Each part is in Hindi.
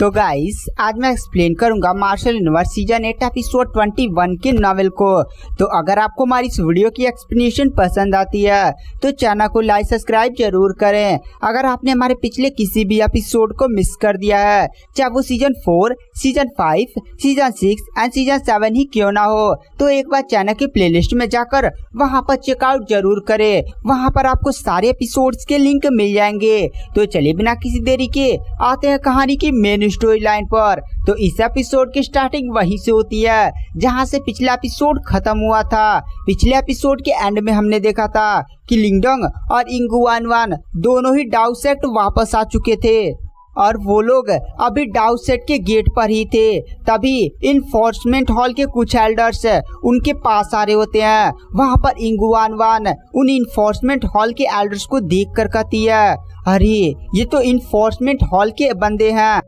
तो गाइस आज मैं एक्सप्लेन करूंगा मार्शल यूनिवर्स सीजन 8 एपिसोड 21 के नॉवेल को। तो अगर आपको हमारी इस वीडियो की एक्सप्लेनेशन पसंद आती है तो चैनल को लाइक सब्सक्राइब जरूर करें। अगर आपने हमारे पिछले किसी भी एपिसोड को मिस कर दिया है, चाहे वो season 4, season 5, season 6 and season 7 ही क्यों ना हो, तो एक बार चैनल की प्लेलिस्ट में जाकर वहां पर चेकआउट जरूर करें। वहां पर आपको सारे एपिसोड्स के लिंक मिल जाएंगे। तो चलिए बिना किसी देरी के आते हैं कहानी की मेन स्टोरी लाइन पर। तो इस एपिसोड की स्टार्टिंग वहीं से होती है जहां से पिछला एपिसोड खत्म हुआ था। पिछले एपिसोड के एंड में हमने देखा था कि लिंगडोंग और इंगू वान दोनों ही डाउ सेट वापस आ चुके थे और वो लोग अभी डाउ सेट के गेट पर ही थे। तभी इन्फोर्समेंट हॉल के कुछ एल्डर्स उनके पास आ रहे होते हैं। वहां पर इंगू वान उन इन्फोर्समेंट हॉल के एल्डर्स को देख कर कहती है, अरे ये तो इन्फोर्समेंट हॉल के बंदे हैं।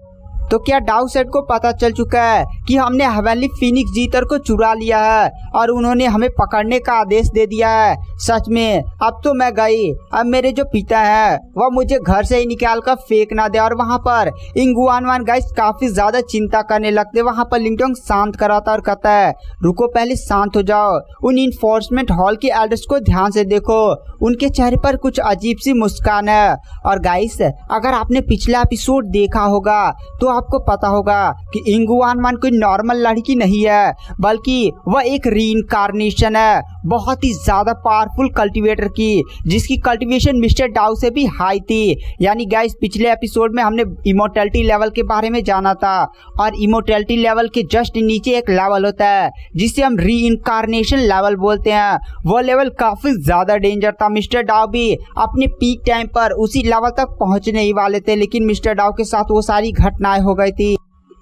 तो क्या डाउ सेट को पता चल चुका है कि हमने हेवनली फीनिक्स जीटर को चुरा लिया है और उन्होंने हमें पकड़ने का आदेश दे दिया है। सच में अब तो मैं गई, अब मेरे जो पिता है वह मुझे घर से ही निकाल कर फेंक ना दे। और वहाँ पर इंगू वान गाइस काफी ज्यादा चिंता करने लगते। वहाँ पर लिंगडोंग शांत कराता और कहता है, रुको पहले शांत हो जाओ। उन इन्फोर्समेंट हॉल के एल्डर्स को ध्यान से देखो, उनके चेहरे पर कुछ अजीब सी मुस्कान है। और गाइस अगर आपने पिछला एपिसोड देखा होगा तो आपको पता होगा कि इंगू वान कोई नॉर्मल लड़की नहीं है, बल्कि वह एक रीइंकार्नेशन है बहुत ही ज्यादा पावरफुल कल्टीवेटर की, जिसकी कल्टीवेशन मिस्टर डाउ से भी हाई थी। यानी गाइस पिछले एपिसोड में हमने इमोर्टैलिटी लेवल के बारे में जाना था और इमोर्टैलिटी लेवल के जस्ट नीचे एक लेवल होता है जिसे हम रीइंकार्नेशन लेवल बोलते हैं। वो लेवल काफी ज्यादा डेंजर था। मिस्टर डाउ भी अपने पीक टाइम पर उसी लेवल तक पहुंचने ही वाले थे, लेकिन मिस्टर डाउ के साथ वो सारी घटनाएं हो गई थी।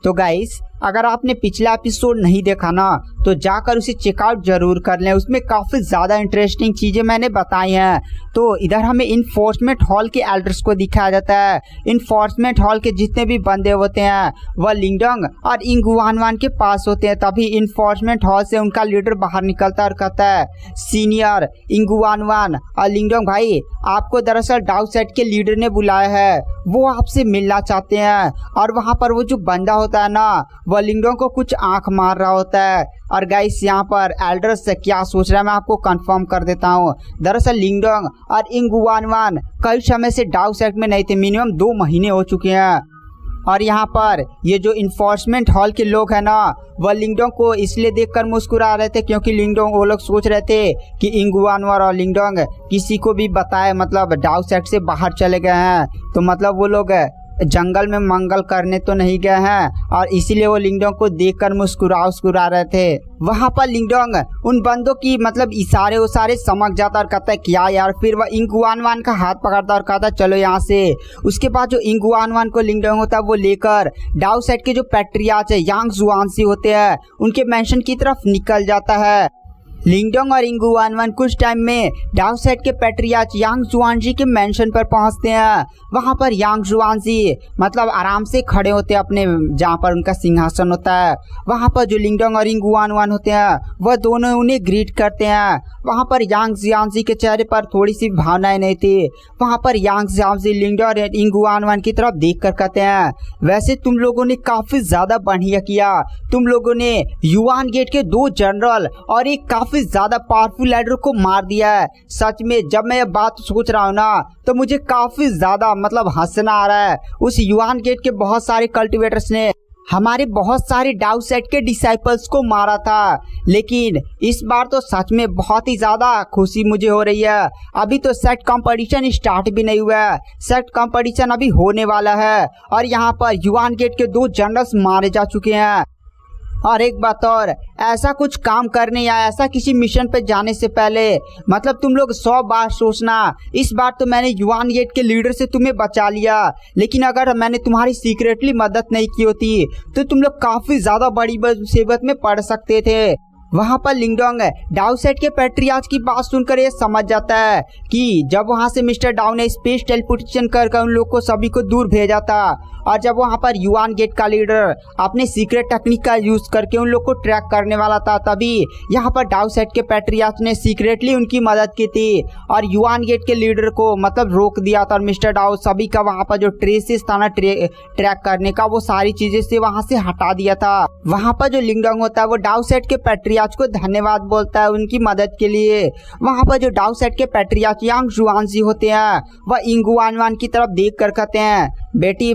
तो गाइस अगर आपने पिछला एपिसोड नहीं देखा ना तो जाकर उसे चेकआउट जरूर कर लें, उसमें काफी ज्यादा इंटरेस्टिंग चीजें मैंने बताई हैं। तो इधर हमें इन्फोर्समेंट हॉल के एल्डर्स को दिखाया जाता है। इन्फोर्समेंट हॉल के जितने भी बंदे होते हैं वह लिंगडोंग और इंगू वान के पास होते हैं। तभी इन्फोर्समेंट हॉल से उनका लीडर बाहर निकलता और कहता है, सीनियर इंगू वान और लिंगडोंग भाई, आपको दरअसल डाउ सेट के लीडर ने बुलाया है, वो आपसे मिलना चाहते हैं। और वहाँ पर वो जो बंदा होता है ना वह लिंगडोंग को कुछ आंख मार रहा होता है। और गाइस यहाँ पर एल्डर्स से क्या सोच रहा है मैं आपको कंफर्म कर देता हूँ। दरअसल लिंगडोंग और इंगू वान कई समय से डाउ सेट में नहीं थे, मिनिमम 2 महीने हो चुके हैं। और यहाँ पर ये जो इन्फोर्समेंट हॉल के लोग हैं ना वह लिंगडोंग को इसलिए देखकर मुस्कुरा रहे थे क्योंकि लिंगडोंग वो लोग सोच रहे थे कि इंगू वान और लिंगडोंग किसी को भी बताए, मतलब डाउ सेट से बाहर चले गए हैं, तो मतलब वो लोग जंगल में मंगल करने तो नहीं गए हैं। और इसीलिए वो लिंगडोंग को देखकर मुस्कुरा रहे थे। वहां पर लिंगडोंग उन बंदों की मतलब इशारे उसारे समझ जाता और कहता है क्या यार। फिर वह इंगू वान का हाथ पकड़ता और कहता चलो यहाँ से। उसके बाद जो इंगू वान को लिंगडोंग होता है वो लेकर डाउ सेट के जो पैट्रियार्च है यांग जुआनसी होते हैं उनके मेंशन की तरफ निकल जाता है। लिंगडोंग और इंगू वान कुछ टाइम में डाउ सेट के पैट्रियार्च यांग जुआनसी के मेंशन पर पहुंचते हैं। वहां पर यांग जुआनसी मतलब आराम से खड़े होते हैं अपने जहां पर उनका सिंहासन होता है। वहां पर जो लिंगडोंग और इंगू वान होते हैं वह दोनों उन्हें ग्रीट करते हैं। वहां पर यांग जुआनसी के चेहरे पर थोड़ी सी भावनाएं नहीं थी। वहां पर यांग जुआनसी लिंगडोंग और इंगू वान की तरफ देख कर कहते हैं, वैसे तुम लोगों ने काफी ज्यादा बढ़िया किया। तुम लोगों ने युआन गेट के 2 जनरल और एक काफी ज्यादा पावरफुल लीडर को मार दिया है। सच में जब मैं ये बात सोच रहा हूँ ना तो मुझे काफी ज्यादा मतलब हंसना आ रहा है। उस युआन गेट के बहुत सारे कल्टीवेटर्स ने हमारे बहुत सारे डाउ सेट के डिसाइपल्स को मारा था, लेकिन इस बार तो सच में बहुत ही ज्यादा खुशी मुझे हो रही है। अभी तो सेट कंपटीशन स्टार्ट भी नहीं हुआ है, सेट कंपटीशन अभी होने वाला है और यहाँ पर युआन गेट के 2 जनरल्स मारे जा चुके हैं। और एक बात और, ऐसा कुछ काम करने या ऐसा किसी मिशन पे जाने से पहले मतलब तुम लोग 100 बार सोचना। इस बार तो मैंने युआन गेट के लीडर से तुम्हें बचा लिया, लेकिन अगर मैंने तुम्हारी सीक्रेटली मदद नहीं की होती तो तुम लोग काफी ज्यादा बड़ी मुसीबत में पड़ सकते थे। वहां पर लिंगडोंग डाउ सेट के पैट्रियार्च की बात सुनकर ये समझ जाता है कि जब वहां से मिस्टर डाउ ने स्पेस टेलीपोर्टेशन कर उन लोग को सभी को दूर भेजा था, और जब वहां पर युआन गेट का लीडर अपने सीक्रेट टेक्निक का यूज करके उन लोग को ट्रैक करने वाला था, तभी यहाँ पर डाउ सेट के पैट्रियार्च ने सीक्रेटली उनकी मदद की थी और युआन गेट के लीडर को मतलब रोक दिया था। और मिस्टर डाउ सभी का वहां पर जो ट्रेसेस था ना ट्रैक करने का, वो सारी चीजें से वहां से हटा दिया था। वहां पर जो लिंगडोंग होता है वो डाउ सेट के पैट्रियार्च को धन्यवाद बोलता है उनकी मदद के लिए। वहां पर जो डाउ सेट के पैट्रियार्च यांग जुआनजी होते हैं वह इंगुआनवान की तरफ देख कर कहते हैं, बेटी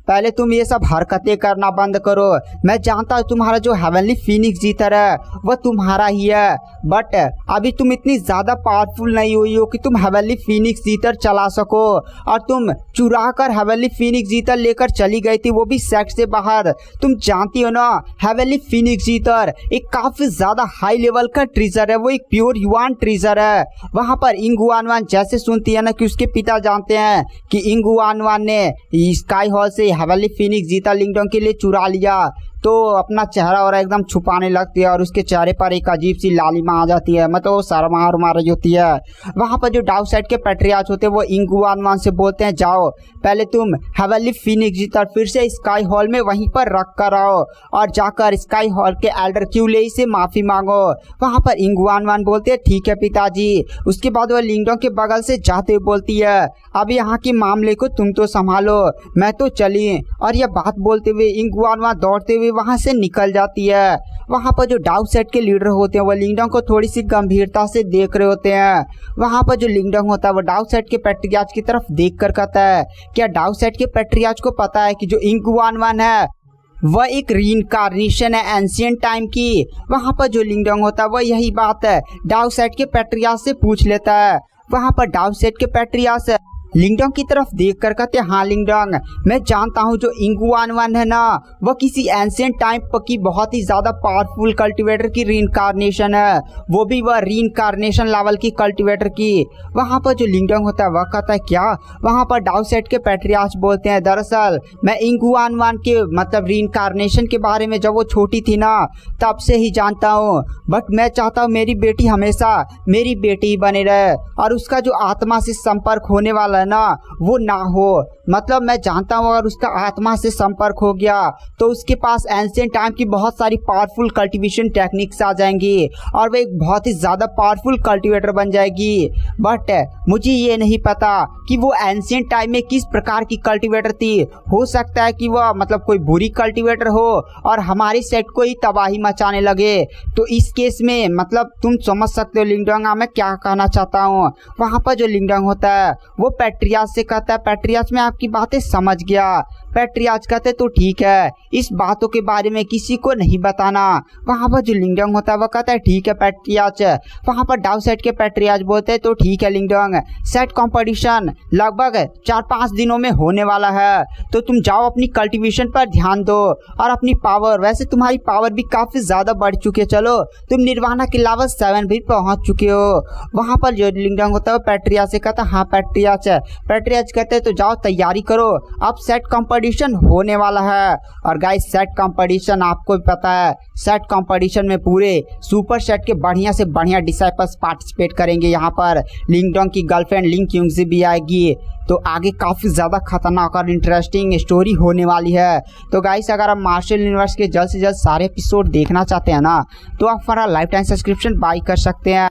पहले तुम ये सब हरकतें करना बंद करो। मैं जानता हूँ तुम्हारा जो हेवनली फीनिक्स जीतर है वह तुम्हारा ही है, बट अभी तुम इतनी ज्यादा पावरफुल नहीं हुई हो कि तुम हेवनली फीनिक्स जीतर चला सको। और तुम चुरा कर हेवनली फीनिक्स जीतर लेकर चली गई थी, वो भी सेट से बाहर। तुम जानती हो ना हेवनली फीनिक्स जीतर एक काफी ज्यादा हाई लेवल का ट्रीजर है, वो एक प्योर युआन ट्रीजर है। वहां पर इंगुआनवान जैसे सुनती है ना कि उसके पिता जानते हैं कि इंगुआनवान ने स्काई हॉल से हेवनली फीनिक्स जीता लिंगडोंग के लिए चुरा लिया, तो अपना चेहरा और एकदम छुपाने लगती है और उसके चेहरे पर एक अजीब सी लालिमा आ जाती है, मतलब वो शर्मा रही होती है। वहां पर जो डाउ सेट के पैट्रियार्च होते हैं वो इंगुआनवान से बोलते हैं, जाओ पहले तुम हेवनली फीनिक्स जीता फिर से स्काई हॉल में वहीं पर रख कर आओ और जाकर स्काई हॉल के एल्डर क्यूलेई से माफी मांगो। वहां पर इंगुआनवान बोलते हैं, ठीक है पिताजी। उसके बाद वह लिंगडोंग के बगल से जाते हुए बोलती है, अब यहाँ के मामले को तुम तो संभालो, मैं तो चली। और यह बात बोलते हुए इंगुआनवान दौड़ते हुए वहां से निकल जाती है। वहां पर जो डाउ सेट के लीडर होते हैं वो लिंगडोंग को थोड़ी सी गंभीरता से देख रहे होते हैं। वहां पर जो लिंगडोंग होता है वो डाउ सेट के पैट्रियार्च की तरफ देख कर कहता है, क्या डाउ सेट के पैट्रियार्च को पता है कि जो इंगुआनवान है वह एक रीइंकार्नेशन है एंशिएंट टाइम की। वहां पर जो लिंगडोंग होता है वह यही बात है डाउ सेट के पैट्रियार्च से पूछ लेता है। वहां पर डाउ सेट के पैट्रियार्च लिंगडोंग की तरफ देखकर कहते हैं, हाँ लिंगडोंग, मैं जानता हूँ जो इंगुआनवान है ना वह किसी एंशिएंट टाइम की बहुत ही ज्यादा पावरफुल कल्टीवेटर की रीइंकार्नेशन है, वो भी वह रीइंकार्नेशन लेवल की कल्टीवेटर की। वहां पर जो लिंगडोंग होता है वह कहता है, क्या? वहां पर डाउ सेट के पैट्रियार्च बोलते हैं, दरअसल मैं इंगुआनवान के मतलब रीइंकार्नेशन के बारे में जब वो छोटी थी ना तब से ही जानता हूँ, बट मैं चाहता हूँ मेरी बेटी हमेशा मेरी बेटी ही बने रहे और उसका जो आत्मा से संपर्क होने वाला ना वो ना हो। मतलब मैं जानता हूँ अगर उसका आत्मा से संपर्क हो गया तो उसके पास एंशिएंट टाइम की बहुत सारी पावरफुल कल्टीवेशन टेक्निक्स आ जाएंगी और वह एक बहुत ही ज्यादा पावरफुल कल्टीवेटर बन जाएगी। बट मुझे ये नहीं पता कि वो एंशिएंट टाइम में किस प्रकार की कल्टीवेटर थी। हो सकता है कि वह मतलब कोई बुरी कल्टीवेटर हो और हमारी सेट को ही तबाही मचाने लगे। तो इस केस में मतलब तुम समझ सकते हो लिंगडोंग मैं क्या कहना चाहता हूँ। वहां पर जो लिंगडोंग होता है वो पैट्रियार्च से कहता है, पैट्रियार्च मैं आपकी बातें समझ गया। पैट्रियार्च कहते तो ठीक है, इस बातों के बारे में किसी को नहीं बताना। वहां पर जो लिंगडोंग होता है वो कहता है, ठीक है पैट्रियार्च। वहां पर डाउ सेट के पैट्रियार्च बोलते हैं, तो ठीक है लिंगडोंग, सेट कंपटीशन लगभग 4-5 दिनों में होने वाला है, तो तुम जाओ अपनी कल्टीवेशन पर ध्यान दो और अपनी पावर, वैसे तुम्हारी पावर भी काफी ज्यादा बढ़ चुकी है, चलो तुम निर्वाणा के लेवल 7 भी पहुंच चुके हो। वहां पर जो लिंगडोंग होता है पैट्रियार्च से कहता है, हाँ पैट्रियार्च। पैट्रियार्च कहते हैं तो जाओ तैयारी करो, अब सेट कंपटीशन होने वाला है। और गाइस सेट कंपटीशन आपको भी पता है, सेट कंपटीशन में पूरे सुपर सेट के बढ़िया से बढ़िया डिसाइपल्स पार्टिसिपेट करेंगे। यहाँ पर लिंगडोंग की गर्लफ्रेंड लिंग क्यूंगजी भी आएगी, तो आगे काफ़ी ज़्यादा खतरनाक और इंटरेस्टिंग स्टोरी होने वाली है। तो गाइस अगर आप मार्शल यूनिवर्स के जल्द से जल्द सारे एपिसोड देखना चाहते हैं ना तो आप हमारा लाइफ टाइम सब्सक्रिप्शन बाय कर सकते हैं।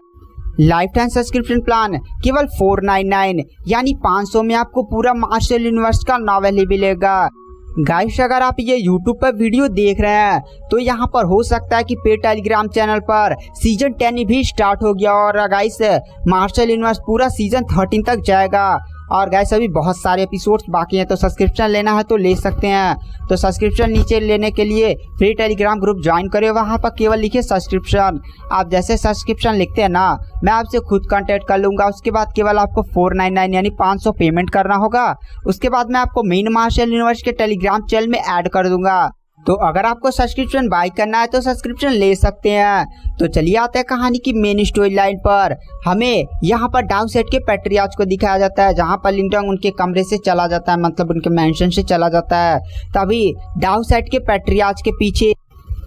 लाइफ टाइम सब्सक्रिप्शन प्लान केवल 499 यानी 500 में आपको पूरा मार्शल यूनिवर्स का नॉवेल ही मिलेगा। गाइस अगर आप ये YouTube पर वीडियो देख रहे हैं तो यहाँ पर हो सकता है कि पेड टेलीग्राम चैनल पर सीजन 10 भी स्टार्ट हो गया और गाइस मार्शल यूनिवर्स पूरा सीजन 13 तक जाएगा। और गाइस अभी बहुत सारे एपिसोड्स बाकी हैं, तो सब्सक्रिप्शन लेना है तो ले सकते हैं। तो सब्सक्रिप्शन नीचे लेने के लिए फ्री टेलीग्राम ग्रुप ज्वाइन करें, वहाँ पर केवल लिखिए सब्सक्रिप्शन। आप जैसे सब्सक्रिप्शन लिखते हैं ना मैं आपसे खुद कांटेक्ट कर लूँगा। उसके बाद केवल आपको 499 यानी 500 पेमेंट करना होगा। उसके बाद मैं आपको मेन मार्शल यूनिवर्स के टेलीग्राम चैनल में ऐड कर दूंगा। तो अगर आपको सब्सक्रिप्शन बाय करना है तो सब्सक्रिप्शन ले सकते हैं। तो चलिए आते हैं कहानी की मेन स्टोरी लाइन पर। हमें यहाँ पर डाउ सेट के पैट्रियार्च को दिखाया जाता है, जहाँ पर लिंगडोंग उनके कमरे से चला जाता है, मतलब उनके मैंशन से चला जाता है। तभी डाउ सेट के पैट्रियार्च के पीछे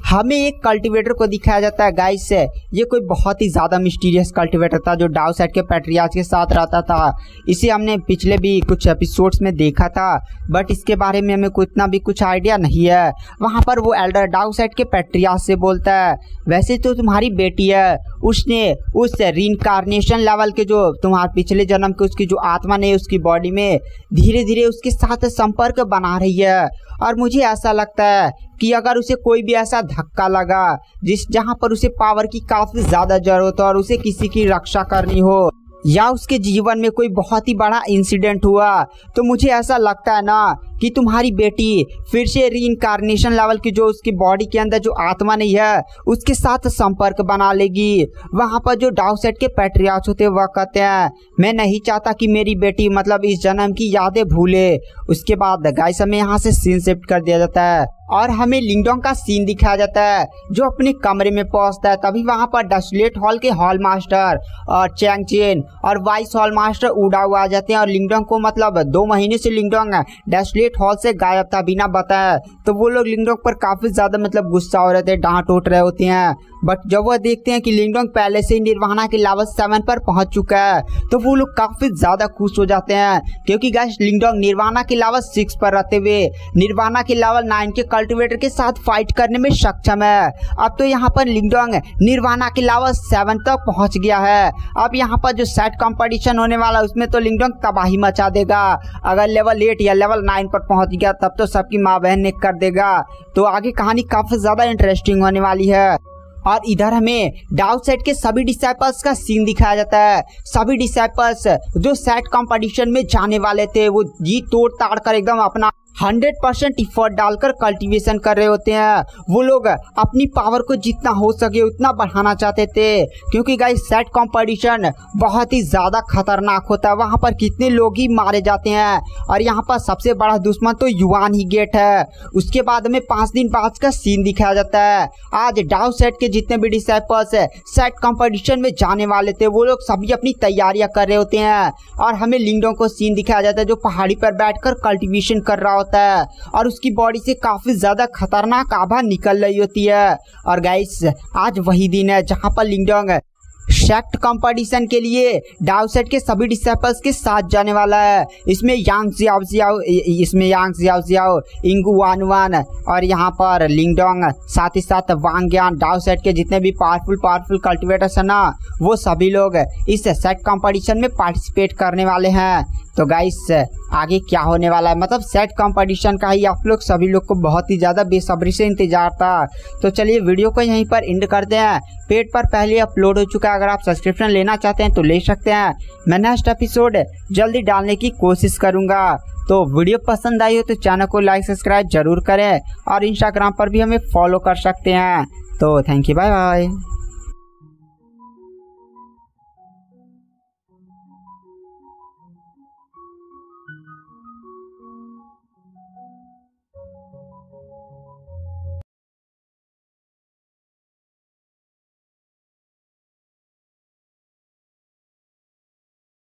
हमें एक कल्टीवेटर को दिखाया जाता है गाइस। ये कोई बहुत ही ज़्यादा मिस्टीरियस कल्टीवेटर था जो डाउ सेट के पैट्रियार्च के साथ रहता था। इसे हमने पिछले भी कुछ एपिसोड्स में देखा था, बट इसके बारे में हमें इतना भी कुछ आइडिया नहीं है। वहाँ पर वो एल्डर डाउ सेट के पैट्रियार्च से बोलता है, वैसे तो तुम्हारी बेटी है, उसने उस रीइंकार्नेशन लेवल के जो तुम्हारे पिछले जन्म के उसकी जो आत्मा ने उसकी बॉडी में धीरे धीरे उसके साथ संपर्क बना रही है। और मुझे ऐसा लगता है कि अगर उसे कोई भी ऐसा धक्का लगा जहाँ पर उसे पावर की काफ़ी ज़्यादा ज़रूरत हो और उसे किसी की रक्षा करनी हो, या उसके जीवन में कोई बहुत ही बड़ा इंसिडेंट हुआ, तो मुझे ऐसा लगता है ना कि तुम्हारी बेटी फिर से रीइंकार्नेशन लेवल की जो उसकी बॉडी के अंदर जो आत्मा नहीं है उसके साथ संपर्क बना लेगी। वहाँ पर जो डाउ सेट के पैट्रियार्च होते हैं वह कहते हैं, मैं नहीं चाहता कि मेरी बेटी मतलब इस जन्म की यादें भूले। उसके बाद गाइस हमें यहाँ से सीन शिफ्ट कर दिया जाता है और हमें लिंगडोंग का सीन दिखाया जाता है जो अपने कमरे में पहुंचता है। तभी वहां पर डेसलेट हॉल के हॉल मास्टर और चैंग चेन और वाइस हॉल मास्टर उड़ा हुआ आ जाते हैं और लिंगडोंग को मतलब 2 महीने से लिंगडोंग डेसलेट हॉल से गायब था बिना बताए। तो वो लोग लिंगडोंग पर काफी ज्यादा मतलब गुस्सा हो रहे थे, डांट उठ रहे होते हैं। बट जब वह देखते हैं कि लिंगडोंग पहले से ही निर्वाणा के लेवल 7 पर पहुंच चुका है तो वो लोग काफी ज्यादा खुश हो जाते हैं, क्योंकि गाइस लिंगडोंग निर्वाणा के लेवल 6 पर रहते हुए निर्वाणा के लेवल 9 के कल्टीवेटर के साथ फाइट करने में सक्षम है। अब तो यहाँ पर लिंगडोंग निर्वाणा के लेवल 7 तक पहुंच गया है। अब यहाँ पर जो सेट कंपटीशन होने वाला है उसमें तो लिंगडोंग तबाही मचा देगा। अगर लेवल 8 या लेवल 9 पर पहुंच गया तब तो सबकी माँ बहन ने कर देगा। तो आगे कहानी काफी ज्यादा इंटरेस्टिंग होने वाली है। और इधर हमें डाउ सेट के सभी डिसाइपल्स का सीन दिखाया जाता है। सभी डिसाइपल्स जो सेट कंपटीशन में जाने वाले थे वो जी तोड़ ताड़ कर एकदम अपना 100% इफर्ट डालकर कल्टीवेशन कर रहे होते हैं। वो लोग अपनी पावर को जितना हो सके उतना बढ़ाना चाहते थे, क्योंकि गाइस सेट कंपटीशन बहुत ही ज़्यादा खतरनाक होता है। वहाँ पर कितने लोग ही मारे जाते हैं और यहाँ पर सबसे बड़ा दुश्मन तो युआन ही गेट है। उसके बाद में 5 दिन बाद का सीन दिखाया जाता है। आज डाउ सेट के जितने भी डिसाइपल्स सेट कंपटीशन में जाने वाले थे वो लोग सभी अपनी तैयारियां कर रहे होते हैं और हमें लिंगडोंग को सीन दिखाया जाता है जो पहाड़ी पर बैठकर कल्टीवेशन कर रहा होता है और उसकी बॉडी से काफी ज्यादा खतरनाक आभा निकल रही होती है। और गाइस आज वही दिन है जहां पर लिंगडोंग सेट कंपटीशन के लिए डाउ सेट के सभी डिसाइपल्स के साथ जाने वाला है। इसमें यांग जियाओ जियाओ, इंगू वानवान और यहाँ पर लिंगडोंग, साथ ही साथ वांग यान, डाउ सेट के जितने भी पावरफुल कल्टीवेटर्स है ना वो सभी लोग इस सेट कंपटीशन में पार्टिसिपेट करने वाले हैं। तो गाइस आगे क्या होने वाला है, मतलब सेट कंपटीशन का ही आप लोग सभी लोग को बहुत ही ज़्यादा बेसब्री से इंतजार था। तो चलिए वीडियो को यहीं पर एंड करते हैं। पेज पर पहले अपलोड हो चुका है, अगर आप सब्सक्रिप्शन लेना चाहते हैं तो ले सकते हैं। मैं नेक्स्ट एपिसोड जल्दी डालने की कोशिश करूँगा। तो वीडियो पसंद आई हो तो चैनल को लाइक सब्सक्राइब जरूर करें और इंस्टाग्राम पर भी हमें फॉलो कर सकते हैं। तो थैंक यू, बाय बाय।